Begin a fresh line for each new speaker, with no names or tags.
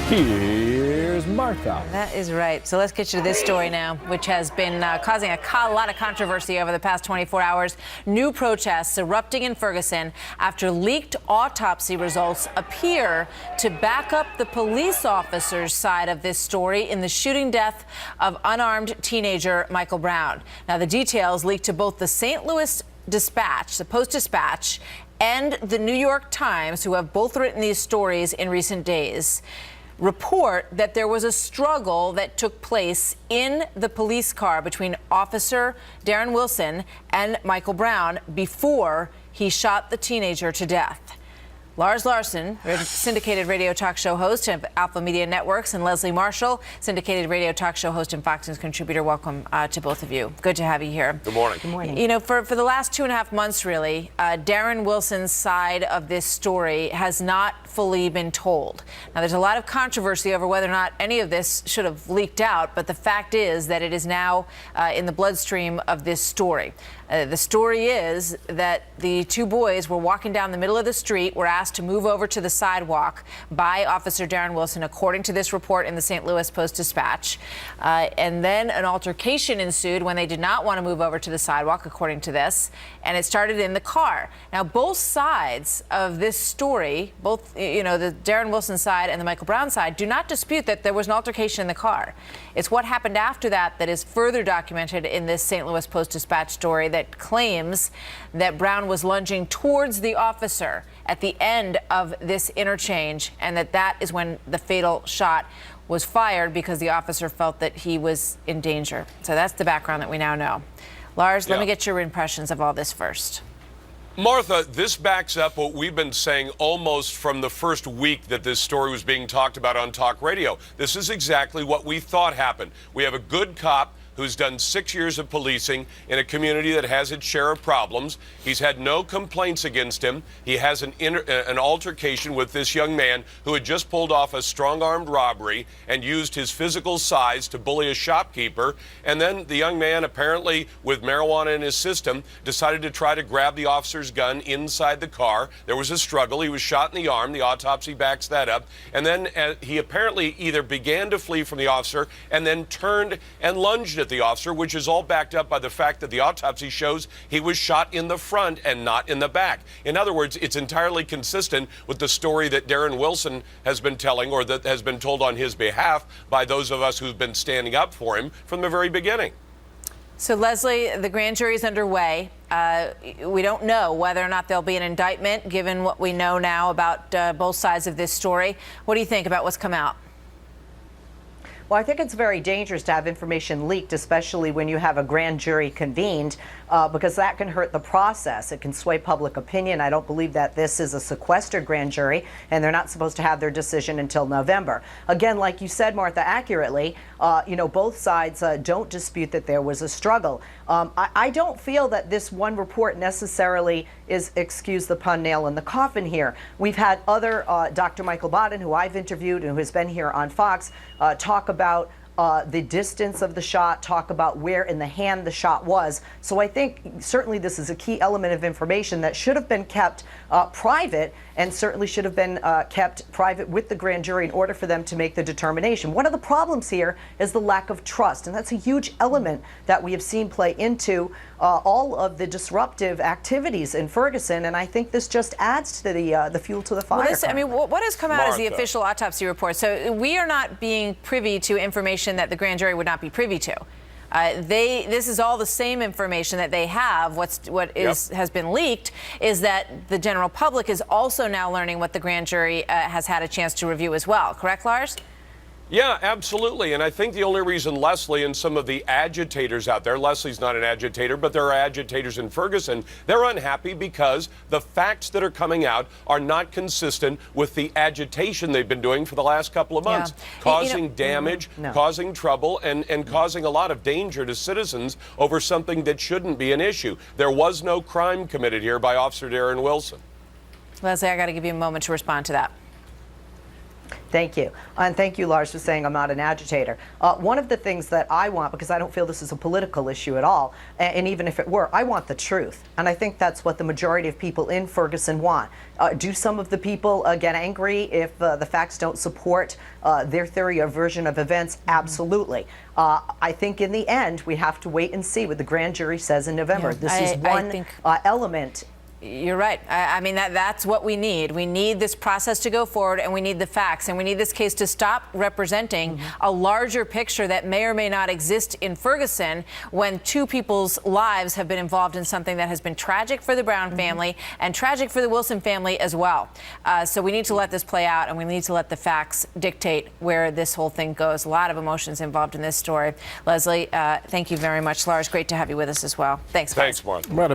Here's Martha.
That is right. So let's get you to this story now, which has been causing a lot of controversy over the past 24 hours. New protests erupting in Ferguson after leaked autopsy results appear to back up the police officer's side of this story in the shooting death of unarmed teenager Michael Brown. Now, the details leaked to both the St. Louis Dispatch, the Post-Dispatch, and the New York Times, who have both written these stories in recent days, report that there was a struggle that took place in the police car between Officer Darren Wilson and Michael Brown before he shot the teenager to death. Lars Larson, syndicated radio talk show host of Alpha Media Networks, and Leslie Marshall, syndicated radio talk show host and Fox News contributor. Welcome to both of you. Good to have you here.
Good morning.
Good morning. You know, for the last 2.5 months, really, Darren Wilson's side of this story has not fully been told. Now, there's a lot of controversy over whether or not any of this should have leaked out, but the fact is that it is now in the bloodstream of this story. The story is that the two boys were walking down the middle of the street, were asked to move over to the sidewalk by Officer Darren Wilson, according to this report in the St. Louis Post-Dispatch. And then an altercation ensued when they did not want to move over to the sidewalk, according to this, and it started in the car. Now, both sides of this story, both, the Darren Wilson side and the Michael Brown side, do not dispute that there was an altercation in the car. It's what happened after that that is further documented in this St. Louis Post-Dispatch story that claims that Brown was lunging towards the officer at the end of this interchange, and that is when the fatal shot was fired because the officer felt that he was in danger. So that's the background that we now know. Lars, let me get your impressions of all this first.
Martha, this backs up what we've been saying almost from the first week that this story was being talked about on talk radio. This is exactly what we thought happened. We have a good cop who's done 6 years of policing in a community that has its share of problems. He's had no complaints against him. He has an altercation with this young man who had just pulled off a strong-armed robbery and used his physical size to bully a shopkeeper. And then the young man, apparently with marijuana in his system, decided to try to grab the officer's gun inside the car. There was a struggle. He was shot in the arm. The autopsy backs that up. And then he apparently either began to flee from the officer and then turned and lunged at the officer, which is all backed up by the fact that the autopsy shows he was shot in the front and not in the back. In other words, it's entirely consistent with the story that Darren Wilson has been telling, or that has been told on his behalf by those of us who've been standing up for him from the very beginning.
So, Leslie, the grand jury is underway. We don't know whether or not there'll be an indictment, given what we know now about both sides of this story. What do you think about what's come out?
Well, I think it's very dangerous to have information leaked, especially when you have a grand jury convened, because that can hurt the process. It can sway public opinion. I don't believe that this is a sequestered grand jury, and they're not supposed to have their decision until November. Again, like you said, Martha, accurately, both sides don't dispute that there was a struggle. I don't feel that this one report necessarily is, excuse the pun, nail in the coffin here. We've had other, Dr. Michael Baden, who I've interviewed and who has been here on Fox, talk about the distance of the shot, talk about where in the hand the shot was. So I think certainly this is a key element of information that should have been kept private, and certainly should have been kept private with the grand jury in order for them to make the determination. One of the problems here is the lack of trust, and that's a huge element that we have seen play into all of the disruptive activities in Ferguson, and I think this just adds to the fuel to the fire.
Well, what has come out as the official autopsy report? So we are not being privy to information that the grand jury would not be privy to. This is all the same information that they have. Has been leaked is that the general public is also now learning what the grand jury has had a chance to review as well. Correct, Lars?
Yeah, absolutely. And I think the only reason Leslie and some of the agitators out there, Leslie's not an agitator, but there are agitators in Ferguson, they're unhappy because the facts that are coming out are not consistent with the agitation they've been doing for the last couple of months, causing damage, causing trouble, and causing a lot of danger to citizens over something that shouldn't be an issue. There was no crime committed here by Officer Darren Wilson.
Leslie, I got to give you a moment to respond to that.
Thank you. And thank you, Lars, for saying I'm not an agitator. One of the things that I want, because I don't feel this is a political issue at all, and even if it were, I want the truth. And I think that's what the majority of people in Ferguson want. Do some of the people get angry if the facts don't support their theory or version of events? Absolutely. I think in the end, we have to wait and see what the grand jury says in November.
Yeah,
This is one element.
You're right. I mean, that's what we need. We need this process to go forward, and we need the facts, and we need this case to stop representing a larger picture that may or may not exist in Ferguson when two people's lives have been involved in something that has been tragic for the Brown family and tragic for the Wilson family as well. So we need to let this play out, and we need to let the facts dictate where this whole thing goes. A lot of emotions involved in this story. Leslie, thank you very much. Lars, great to have you with us as well. Thanks, guys.
Thanks, Martha.